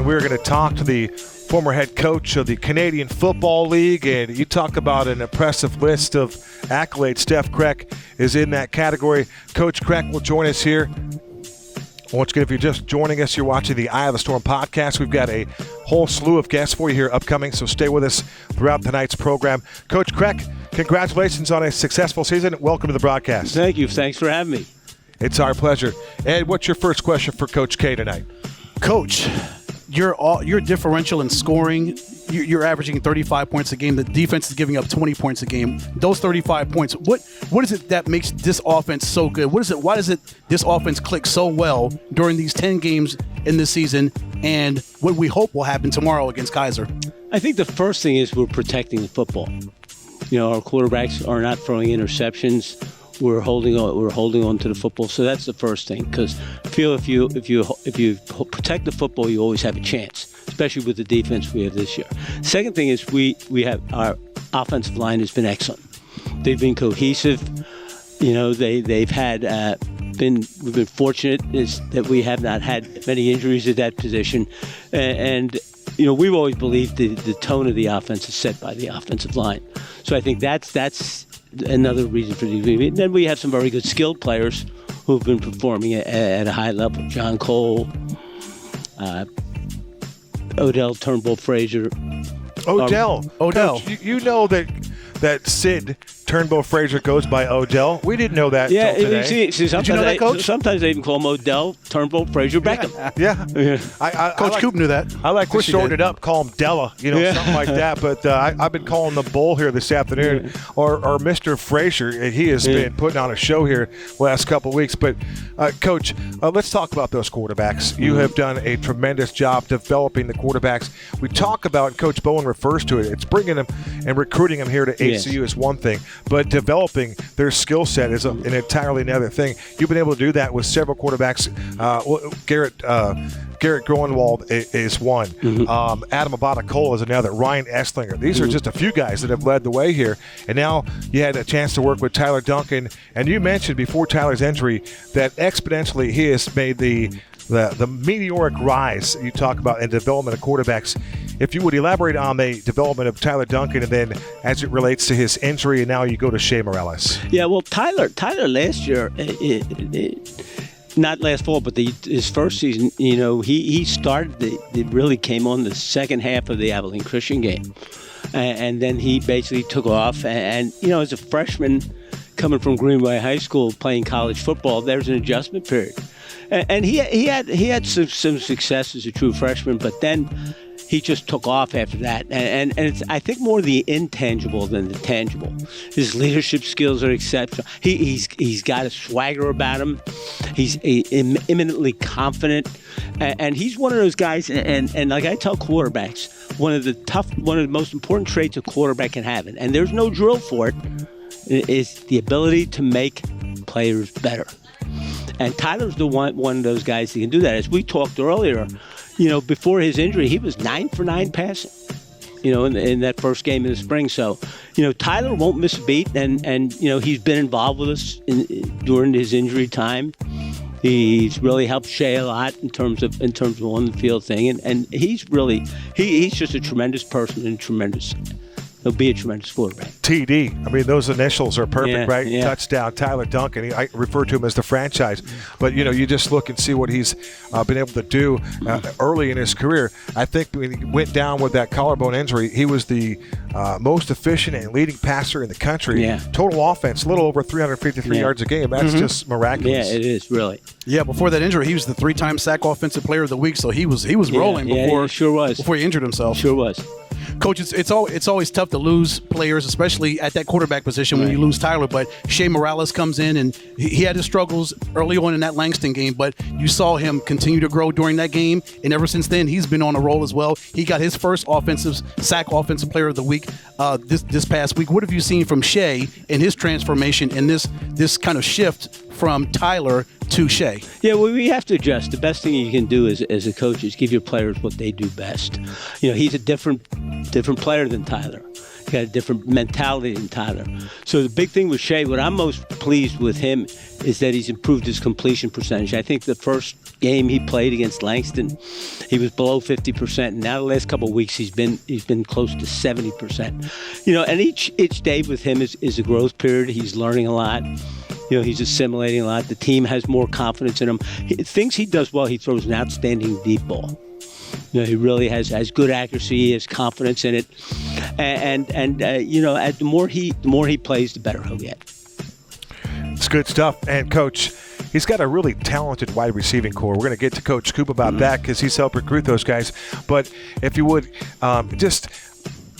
and we're going to talk to the former head coach of the Canadian Football League, and you talk about an impressive list of accolades. Steff Kruck is in that category. Coach Kruck will join us here. Once again, if you're just joining us, you're watching the Eye of the Storm podcast. We've got a whole slew of guests for you here upcoming, so stay with us throughout tonight's program. Coach Kruck, congratulations on a successful season. Welcome to the broadcast. Thank you. Thanks for having me. It's our pleasure. Ed, what's your first question for Coach K tonight? Coach, your differential in scoring, you're averaging 35 points a game. The defense is giving up 20 points a game. Those 35 points, what is it that makes this offense so good? Why does this offense click so well during these 10 games in this season, and what we hope will happen tomorrow against Keiser? I think the first thing is we're protecting the football. You know, our quarterbacks are not throwing interceptions. We're holding on to the football, so that's the first thing. Because if you protect the football, you always have a chance, especially with the defense we have this year. Second thing is we have our offensive line has been excellent. They've been cohesive. You know, they've had we've been fortunate is that we have not had many injuries at that position, and you know, we've always believed the tone of the offense is set by the offensive line. So I think that's another reason for the. Then we have some very good skilled players who've been performing at a high level. John Cole, Odell Turnbull Frazier. Odell. Coach, you know that Sid Turnbull Frazier goes by Odell. We didn't know that till today. See, did you know that, Coach? Sometimes they even call him Odell Turnbull Frazier Beckham. Yeah. Coach Coop knew that. I like to shorten it up, call him Della, something like that. But I've been calling the Bull here this afternoon, or Mr. Frazier. He has been putting on a show here the last couple of weeks. But, Coach, let's talk about those quarterbacks. You have done a tremendous job developing the quarterbacks. We talk about, and Coach Bowen refers to it, it's bringing them and recruiting them here to HCU is one thing, but developing their skill set is an entirely another thing. You've been able to do that with several quarterbacks. Garrett Groenwald is one. Mm-hmm. Adam Abada-Cole is another. Ryan Esslinger. These are just a few guys that have led the way here. And now you had a chance to work with Tyler Duncan. And you mentioned before Tyler's injury that exponentially he has made the meteoric rise you talk about in development of quarterbacks. If you would elaborate on the development of Tyler Duncan and then as it relates to his injury, and now you go to Shea Morales. Yeah, well, Tyler last year, not last fall, but his first season, you know, he started, it really came on the second half of the Abilene Christian game. And then he basically took off. And, you know, as a freshman coming from Greenway High School playing college football, there's an adjustment period. And he had some success as a true freshman, but then he just took off after that. And it's, I think, more the intangible than the tangible. His leadership skills are exceptional. He's got a swagger about him. He's eminently confident. And he's one of those guys, and like I tell quarterbacks, one of the most important traits a quarterback can have, and there's no drill for it, is the ability to make players better. And Tyler's the one of those guys that can do that. As we talked earlier, you know, before his injury, he was 9 for 9 passing, you know, in that first game in the spring. So, you know, Tyler won't miss a beat, and you know, he's been involved with us during his injury time. He's really helped Shea a lot in terms of on the field thing, and he's just a tremendous person and he'll be a tremendous quarterback. TD. I mean, those initials are perfect, right? Yeah. Touchdown, Tyler Duncan. I refer to him as the franchise. But, you know, you just look and see what he's been able to do early in his career. I think when he went down with that collarbone injury, he was the most efficient and leading passer in the country. Yeah. Total offense, a little over 353 yards a game. That's just miraculous. Yeah, it is, really. Yeah, before that injury, he was the 3-time SAC Offensive Player of the Week, so he was rolling before. He sure was. Before he injured himself. Sure was. Coach, it's always tough to lose players, especially at that quarterback position when you lose Tyler. But Shea Morales comes in, and he had his struggles early on in that Langston game, but you saw him continue to grow during that game, and ever since then, he's been on a roll as well. He got his first SAC Offensive Player of the Week this past week. What have you seen from Shea and his transformation and this kind of shift from Tyler to Shea? Yeah, well, we have to adjust. The best thing you can do as a coach is give your players what they do best. You know, he's a different player than Tyler. got a different mentality than Tyler. So the big thing with Shea, what I'm most pleased with him is that he's improved his completion percentage. I think the first game he played against Langston, he was below 50%. And now the last couple of weeks, he's been close to 70%. And each day with him is a growth period. He's learning a lot. He's assimilating a lot. The team has more confidence in him. Things he does well, he throws an outstanding deep ball. He really has good accuracy. He has confidence in it, and the more he plays, the better he'll get. It's good stuff. And Coach, he's got a really talented wide receiving core. We're going to get to Coach Coop about that because he's helped recruit those guys. But if you would just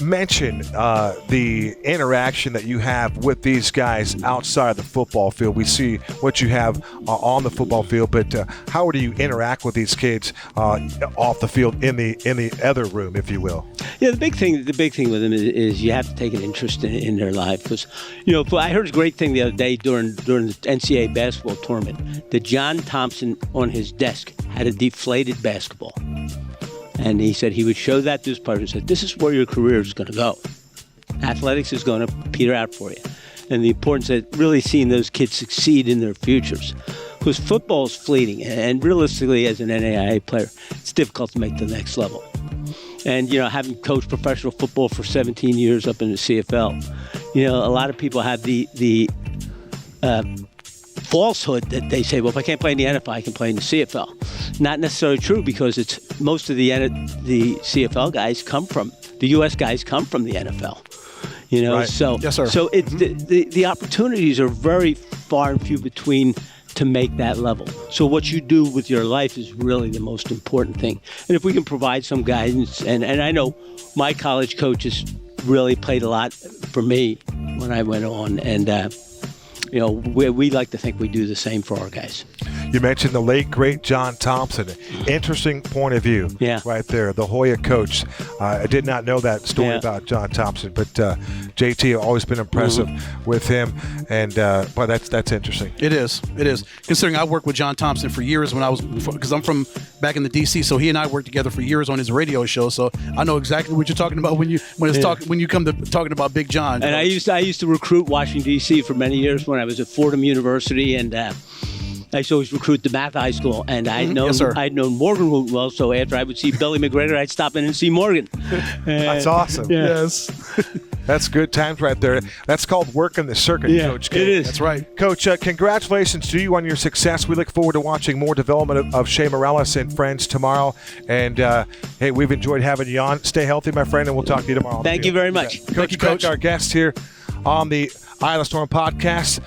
mention the interaction that you have with these guys outside the football field. We see what you have on the football field, but how do you interact with these kids off the field in the other room, if you will? Yeah, the big thing with them is you have to take an interest in their life because, I heard a great thing the other day during the NCAA basketball tournament that John Thompson on his desk had a deflated basketball. And he said he would show that to his players and said, this is where your career is going to go. Athletics is going to peter out for you. And the importance of really seeing those kids succeed in their futures. Because football is fleeting. And realistically, as an NAIA player, it's difficult to make the next level. And, having coached professional football for 17 years up in the CFL, a lot of people have the falsehood that they say, well, if I can't play in the NFL, I can play in the CFL. Not necessarily true because it's most of the CFL guys the U.S. guys come from the NFL. Right. So yes, sir. So it's the opportunities are very far and few between to make that level. So what you do with your life is really the most important thing. And if we can provide some guidance, and I know my college coaches really played a lot for me when I went on, and we like to think we do the same for our guys. You mentioned the late, great John Thompson. Interesting point of view right there. The Hoya coach. I did not know that story about John Thompson, but JT always been impressive with him. And boy, that's interesting. It is. Considering I worked with John Thompson for years because I'm from back in the D.C., so he and I worked together for years on his radio show. So I know exactly what you're talking about when you come to talking about Big John. And I used to recruit Washington, D.C. for many years when I was at Fordham University, and I used to always recruit the math high school, and I'd known Morgan well. So after I would see Billy McGregor, I'd stop in and see Morgan. That's awesome. Yeah. Yes. That's good times right there. That's called working the circuit, Coach K. It is. That's right. Coach, congratulations to you on your success. We look forward to watching more development of Shea Morales and friends tomorrow. And, hey, we've enjoyed having you on. Stay healthy, my friend, and we'll talk to you tomorrow. Thank you very much. Coach Kruck, our guest here on the Eye of the Storm podcast.